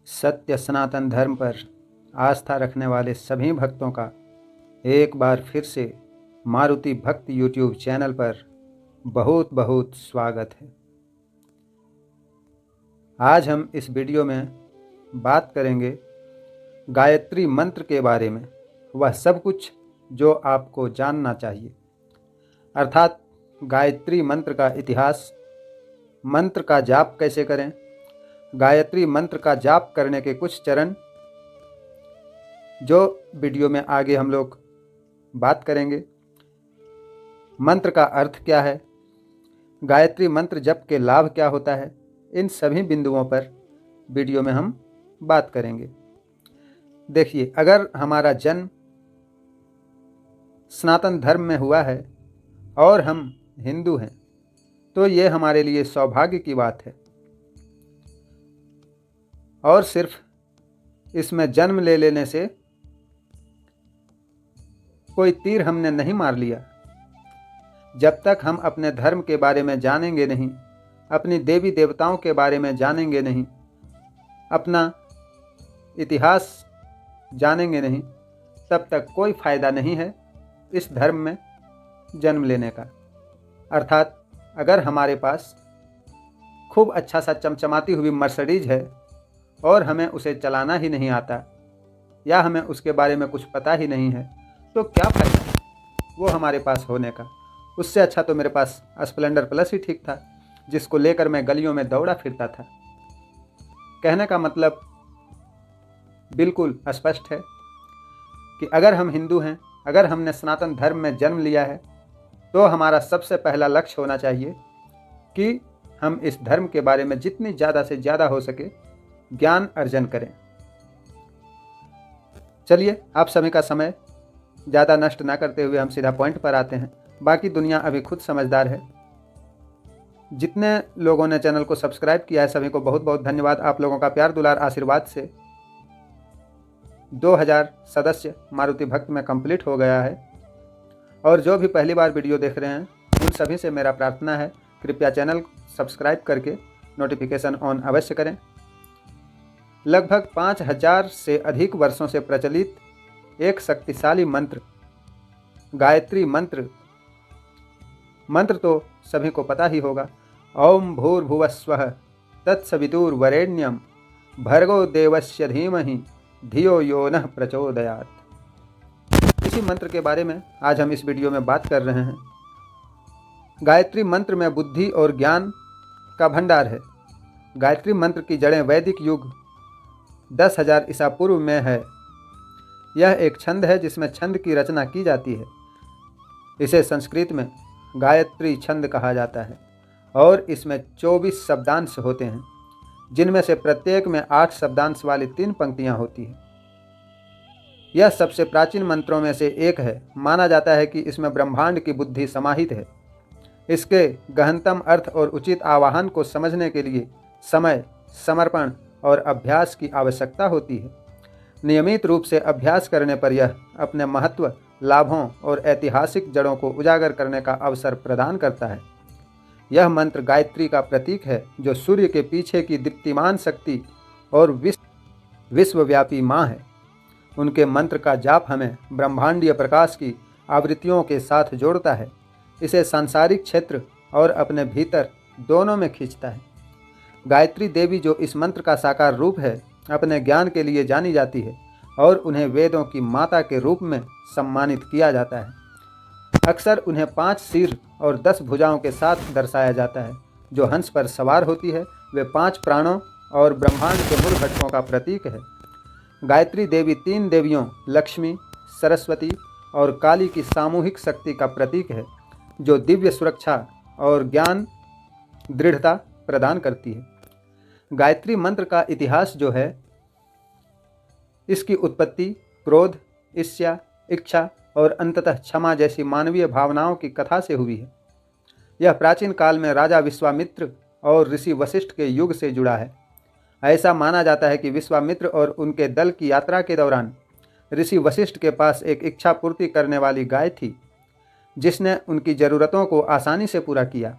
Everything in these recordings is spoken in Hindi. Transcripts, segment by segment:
सत्य सनातन धर्म पर आस्था रखने वाले सभी भक्तों का एक बार फिर से मारुति भक्त यूट्यूब चैनल पर बहुत बहुत स्वागत है। आज हम इस वीडियो में बात करेंगे गायत्री मंत्र के बारे में, वह सब कुछ जो आपको जानना चाहिए, अर्थात गायत्री मंत्र का इतिहास, मंत्र का जाप कैसे करें, गायत्री मंत्र का जाप करने के कुछ चरण जो वीडियो में आगे हम लोग बात करेंगे। मंत्र का अर्थ क्या है, गायत्री मंत्र जप के लाभ क्या होता है, इन सभी बिंदुओं पर वीडियो में हम बात करेंगे। देखिए, अगर हमारा जन्म सनातन धर्म में हुआ है और हम हिंदू हैं तो ये हमारे लिए सौभाग्य की बात है। और सिर्फ इसमें जन्म ले लेने से कोई तीर हमने नहीं मार लिया। जब तक हम अपने धर्म के बारे में जानेंगे नहीं, अपनी देवी देवताओं के बारे में जानेंगे नहीं, अपना इतिहास जानेंगे नहीं, तब तक कोई फ़ायदा नहीं है इस धर्म में जन्म लेने का। अर्थात अगर हमारे पास खूब अच्छा सा चमचमाती हुई मर्सिडीज है और हमें उसे चलाना ही नहीं आता या हमें उसके बारे में कुछ पता ही नहीं है, तो क्या फ़ायदा वो हमारे पास होने का। उससे अच्छा तो मेरे पास स्प्लेंडर प्लस ही ठीक था, जिसको लेकर मैं गलियों में दौड़ा फिरता था। कहने का मतलब बिल्कुल स्पष्ट है कि अगर हम हिंदू हैं, अगर हमने सनातन धर्म में जन्म लिया है, तो हमारा सबसे पहला लक्ष्य होना चाहिए कि हम इस धर्म के बारे में जितनी ज़्यादा से ज़्यादा हो सके ज्ञान अर्जन करें। चलिए, आप सभी का समय ज़्यादा नष्ट ना करते हुए हम सीधा पॉइंट पर आते हैं। बाकी दुनिया अभी खुद समझदार है। जितने लोगों ने चैनल को सब्सक्राइब किया है सभी को बहुत बहुत धन्यवाद। आप लोगों का प्यार दुलार आशीर्वाद से 2000 सदस्य मारुति भक्त में कंप्लीट हो गया है। और जो भी पहली बार वीडियो देख रहे हैं उन सभी से मेरा प्रार्थना है, कृपया चैनल सब्सक्राइब करके नोटिफिकेशन ऑन अवश्य करें। लगभग 5000 से अधिक वर्षों से प्रचलित एक शक्तिशाली मंत्र गायत्री मंत्र तो सभी को पता ही होगा। ओम भूर्भुवस्वः तत्सवितुर्वरेण्यं भर्गो देवस्य धीमहि धियो यो नः प्रचोदयात्। इसी मंत्र के बारे में आज हम इस वीडियो में बात कर रहे हैं। गायत्री मंत्र में बुद्धि और ज्ञान का भंडार है। गायत्री मंत्र की जड़ें वैदिक युग 10,000 ईसा पूर्व में है। यह एक छंद है जिसमें छंद की रचना की जाती है। इसे संस्कृत में गायत्री छंद कहा जाता है और इसमें 24 शब्दांश होते हैं, जिनमें से प्रत्येक में 8 शब्दांश वाली 3 पंक्तियां होती हैं। यह सबसे प्राचीन मंत्रों में से एक है। माना जाता है कि इसमें ब्रह्मांड की बुद्धि समाहित है। इसके गहनतम अर्थ और उचित आवाहन को समझने के लिए समय, समर्पण और अभ्यास की आवश्यकता होती है। नियमित रूप से अभ्यास करने पर यह अपने महत्व, लाभों और ऐतिहासिक जड़ों को उजागर करने का अवसर प्रदान करता है। यह मंत्र गायत्री का प्रतीक है, जो सूर्य के पीछे की दीप्तिमान शक्ति और विश्वव्यापी माँ है। उनके मंत्र का जाप हमें ब्रह्मांडीय प्रकाश की आवृत्तियों के साथ जोड़ता है, इसे सांसारिक क्षेत्र और अपने भीतर दोनों में खींचता है। गायत्री देवी, जो इस मंत्र का साकार रूप है, अपने ज्ञान के लिए जानी जाती है और उन्हें वेदों की माता के रूप में सम्मानित किया जाता है। अक्सर उन्हें 5 सिर और 10 भुजाओं के साथ दर्शाया जाता है। जो हंस पर सवार होती है वे 5 प्राणों और ब्रह्मांड के मूल घटकों का प्रतीक है। गायत्री देवी 3 देवियों लक्ष्मी, सरस्वती और काली की सामूहिक शक्ति का प्रतीक है, जो दिव्य सुरक्षा और ज्ञान दृढ़ता प्रदान करती है। गायत्री मंत्र का इतिहास जो है, इसकी उत्पत्ति क्रोध, ईर्ष्या, इच्छा और अंततः क्षमा जैसी मानवीय भावनाओं की कथा से हुई है। यह प्राचीन काल में राजा विश्वामित्र और ऋषि वशिष्ठ के युग से जुड़ा है। ऐसा माना जाता है कि विश्वामित्र और उनके दल की यात्रा के दौरान ऋषि वशिष्ठ के पास एक इच्छा पूर्ति करने वाली गाय थी, जिसने उनकी ज़रूरतों को आसानी से पूरा किया।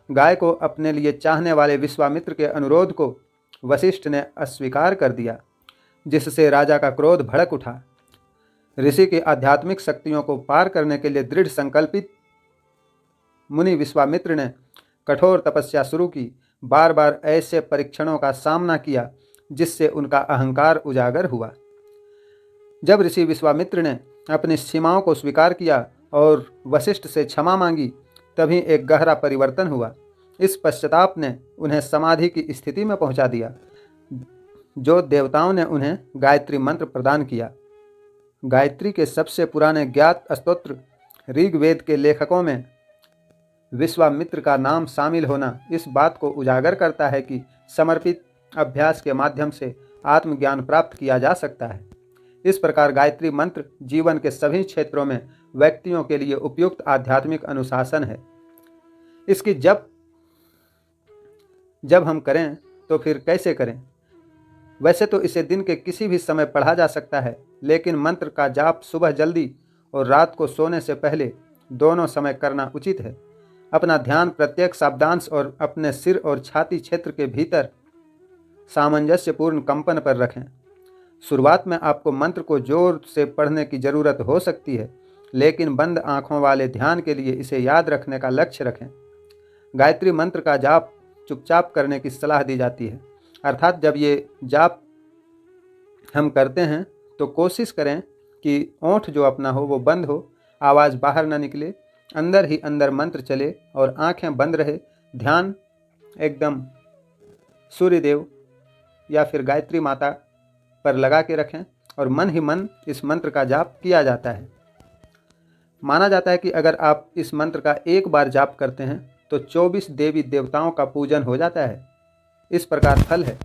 गाय को अपने लिए चाहने वाले विश्वामित्र के अनुरोध को वशिष्ठ ने अस्वीकार कर दिया, जिससे राजा का क्रोध भड़क उठा। ऋषि की आध्यात्मिक शक्तियों को पार करने के लिए दृढ़ संकल्पित मुनि विश्वामित्र ने कठोर तपस्या शुरू की, बार बार ऐसे परीक्षणों का सामना किया जिससे उनका अहंकार उजागर हुआ। जब ऋषि विश्वामित्र ने अपनी सीमाओं को स्वीकार किया और वशिष्ठ से क्षमा मांगी, तभी एक गहरा परिवर्तन हुआ। इस पश्चाताप ने उन्हें समाधि की स्थिति में पहुंचा दिया, जो देवताओं ने उन्हें गायत्री मंत्र प्रदान किया। गायत्री के सबसे पुराने ज्ञात स्तोत्र ऋग्वेद के लेखकों में विश्वामित्र का नाम शामिल होना इस बात को उजागर करता है कि समर्पित अभ्यास के माध्यम से आत्मज्ञान प्राप्त किया जा सकता है। इस प्रकार गायत्री मंत्र जीवन के सभी क्षेत्रों में व्यक्तियों के लिए उपयुक्त आध्यात्मिक अनुशासन है। इसकी जब हम करें तो फिर कैसे करें? वैसे तो इसे दिन के किसी भी समय पढ़ा जा सकता है, लेकिन मंत्र का जाप सुबह जल्दी और रात को सोने से पहले दोनों समय करना उचित है। अपना ध्यान प्रत्येक शब्दांश और अपने सिर और छाती क्षेत्र के भीतर सामंजस्यपूर्ण कंपन पर रखें। शुरुआत में आपको मंत्र को जोर से पढ़ने की ज़रूरत हो सकती है, लेकिन बंद आँखों वाले ध्यान के लिए इसे याद रखने का लक्ष्य रखें। गायत्री मंत्र का जाप चुपचाप करने की सलाह दी जाती है, अर्थात जब ये जाप हम करते हैं तो कोशिश करें कि ओंठ जो अपना हो वो बंद हो, आवाज़ बाहर न निकले, अंदर ही अंदर मंत्र चले और आंखें बंद रहे। ध्यान एकदम सूर्यदेव या फिर गायत्री माता पर लगा के रखें और मन ही मन इस मंत्र का जाप किया जाता है। माना जाता है कि अगर आप इस मंत्र का एक बार जाप करते हैं तो 24 देवी देवताओं का पूजन हो जाता है। इस प्रकार फल है।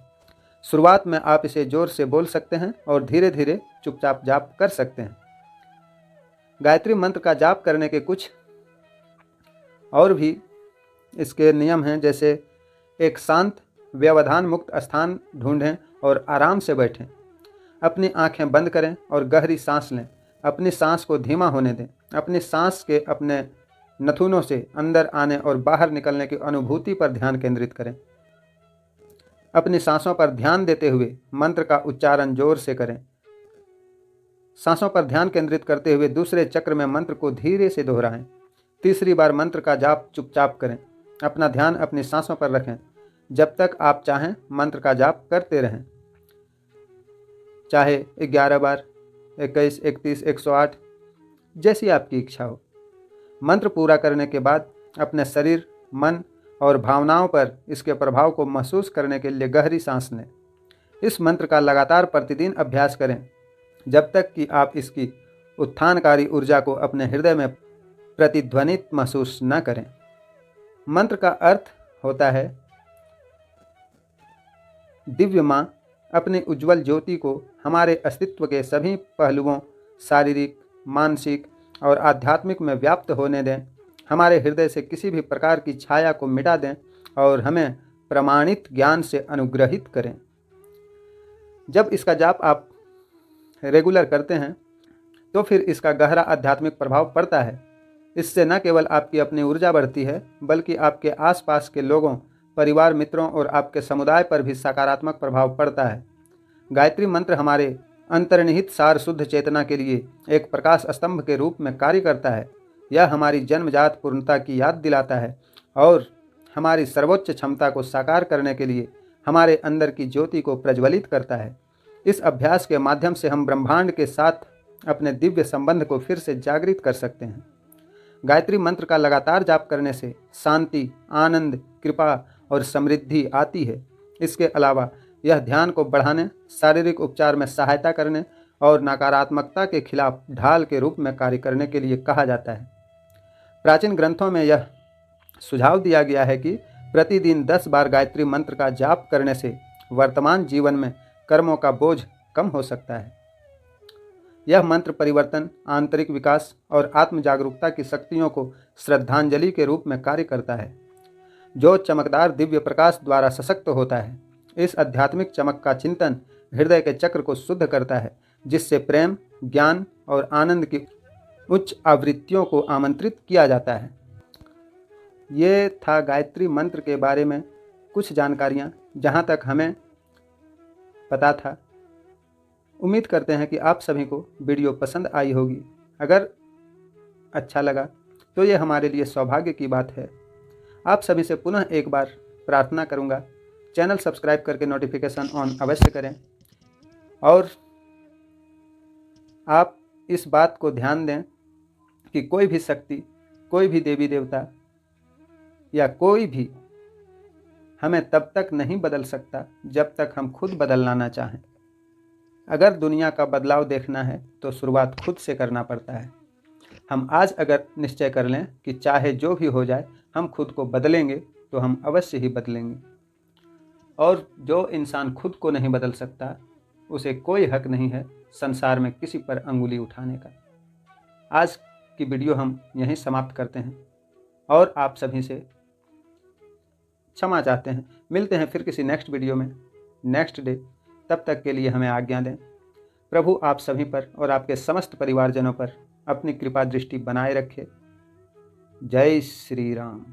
शुरुआत में आप इसे जोर से बोल सकते हैं और धीरे धीरे चुपचाप जाप कर सकते हैं। गायत्री मंत्र का जाप करने के कुछ और भी इसके नियम हैं, जैसे एक शांत व्यवधान मुक्त स्थान ढूंढें और आराम से बैठें। अपनी आंखें बंद करें और गहरी सांस लें। अपनी सांस को धीमा होने दें। अपनी सांस के अपने नथुनों से अंदर आने और बाहर निकलने की अनुभूति पर ध्यान केंद्रित करें। अपनी सांसों पर ध्यान देते हुए मंत्र का उच्चारण जोर से करें। सांसों पर ध्यान केंद्रित करते हुए दूसरे चक्र में मंत्र को धीरे से दोहराएं। तीसरी बार मंत्र का जाप चुपचाप करें। अपना ध्यान अपनी सांसों पर रखें। जब तक आप चाहें मंत्र का जाप करते रहें, चाहे 11 बार, 21, 31, 108, जैसी आपकी इच्छा हो। मंत्र पूरा करने के बाद अपने शरीर, मन और भावनाओं पर इसके प्रभाव को महसूस करने के लिए गहरी सांस लें। इस मंत्र का लगातार प्रतिदिन अभ्यास करें जब तक कि आप इसकी उत्थानकारी ऊर्जा को अपने हृदय में प्रतिध्वनित महसूस न करें। मंत्र का अर्थ होता है दिव्य माँ अपनी उज्जवल ज्योति को हमारे अस्तित्व के सभी पहलुओं, शारीरिक, मानसिक और आध्यात्मिक में व्याप्त होने दें। हमारे हृदय से किसी भी प्रकार की छाया को मिटा दें और हमें प्रमाणित ज्ञान से अनुग्रहित करें। जब इसका जाप आप रेगुलर करते हैं तो फिर इसका गहरा आध्यात्मिक प्रभाव पड़ता है। इससे न केवल आपकी अपनी ऊर्जा बढ़ती है, बल्कि आपके आसपास के लोगों, परिवार, मित्रों और आपके समुदाय पर भी सकारात्मक प्रभाव पड़ता है। गायत्री मंत्र हमारे अंतर्निहित सार शुद्ध चेतना के लिए एक प्रकाश स्तंभ के रूप में कार्य करता है। यह हमारी जन्मजात पूर्णता की याद दिलाता है और हमारी सर्वोच्च क्षमता को साकार करने के लिए हमारे अंदर की ज्योति को प्रज्वलित करता है। इस अभ्यास के माध्यम से हम ब्रह्मांड के साथ अपने दिव्य संबंध को फिर से जागृत कर सकते हैं। गायत्री मंत्र का लगातार जाप करने से शांति, आनंद, कृपा और समृद्धि आती है। इसके अलावा यह ध्यान को बढ़ाने, शारीरिक उपचार में सहायता करने और नकारात्मकता के खिलाफ ढाल के रूप में कार्य करने के लिए कहा जाता है। प्राचीन ग्रंथों में यह सुझाव दिया गया है कि प्रतिदिन 10 बार गायत्री मंत्र का जाप करने से वर्तमान जीवन में कर्मों का बोझ कम हो सकता है। यह मंत्र परिवर्तन, आंतरिक विकास और आत्म जागरूकता की शक्तियों को श्रद्धांजलि के रूप में कार्य करता है, जो चमकदार दिव्य प्रकाश द्वारा सशक्त होता है। इस आध्यात्मिक चमक का चिंतन हृदय के चक्र को शुद्ध करता है, जिससे प्रेम, ज्ञान और आनंद की उच्च आवृत्तियों को आमंत्रित किया जाता है। ये था गायत्री मंत्र के बारे में कुछ जानकारियाँ। जहाँ तक हमें पता था। उम्मीद करते हैं कि आप सभी को वीडियो पसंद आई होगी। अगर अच्छा लगा तो ये हमारे लिए सौभाग्य की बात है। आप सभी से पुनः एक बार प्रार्थना करूंगा, चैनल सब्सक्राइब करके नोटिफिकेशन ऑन अवश्य करें और आप इस बात को ध्यान दें कि कोई भी शक्ति, कोई भी देवी देवता या कोई भी हमें तब तक नहीं बदल सकता जब तक हम खुद बदलना ना चाहें। अगर दुनिया का बदलाव देखना है तो शुरुआत खुद से करना पड़ता है। हम आज अगर निश्चय कर लें कि चाहे जो भी हो जाए हम खुद को बदलेंगे तो हम अवश्य ही बदलेंगे। और जो इंसान खुद को नहीं बदल सकता उसे कोई हक नहीं है संसार में किसी पर अंगुली उठाने का। आज की वीडियो हम यहीं समाप्त करते हैं और आप सभी से क्षमा चाहते हैं। मिलते हैं फिर किसी नेक्स्ट वीडियो में नेक्स्ट डे। तब तक के लिए हमें आज्ञा दें। प्रभु आप सभी पर और आपके समस्त परिवारजनों पर अपनी कृपा दृष्टि बनाए रखे। जय श्री राम।